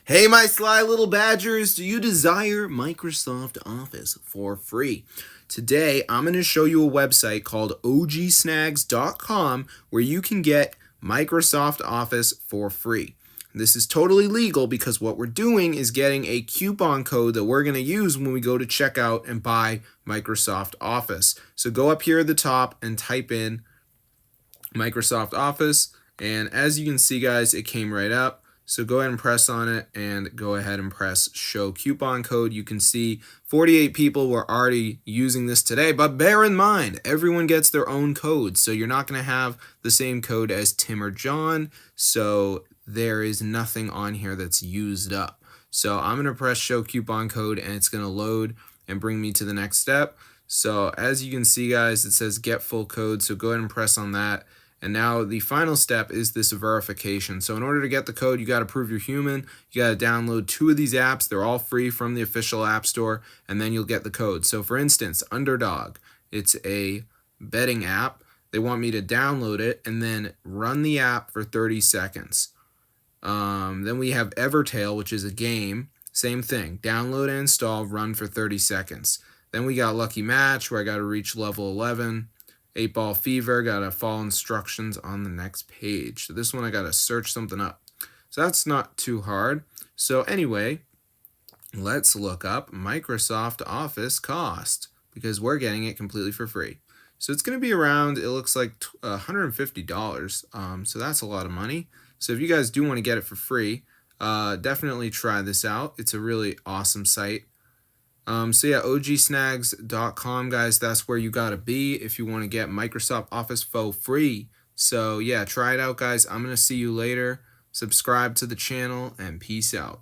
Hey, my sly little badgers, do you desire Microsoft Office for free? Today, I'm going to show you a website called ogsnags.com where you can get Microsoft Office for free. This is totally legal because what we're doing is getting a coupon code that we're going to use when we go to checkout and buy Microsoft Office. So go up here at the top and type in Microsoft Office, and as you can see, guys, it came right up. So go ahead and press on it and go ahead and press show coupon code. You can see 48 people were already using this today, but bear in mind, everyone gets their own code. So you're not going to have the same code as Tim or John. So there is nothing on here that's used up. So I'm going to press show coupon code and it's going to load and bring me to the next step. So as you can see, guys, it says get full code. So go ahead and press on that. And now the final step is this verification. So in order to get the code, you got to prove you're human. You got to download 2 of these apps. They're all free from the official app store, and then you'll get the code. So for instance, Underdog, it's a betting app. They want me to download it and then run the app for 30 seconds. Then we have Evertail, which is a game. Same thing. Download and install, run for 30 seconds. Then we got Lucky Match, where I got to reach level 11. 8-Ball Fever, gotta follow instructions on the next page. So this one I gotta search something up. So that's not too hard. So anyway, let's look up Microsoft Office cost because we're getting it completely for free. So it's gonna be around, it looks like $150. So that's a lot of money. So if you guys do want to get it for free, definitely try this out. It's a really awesome site. So yeah, ogsnags.com, guys, that's where you gotta be if you want to get Microsoft Office for free. So yeah, try it out, guys. I'm gonna see you later. Subscribe to the channel and peace out.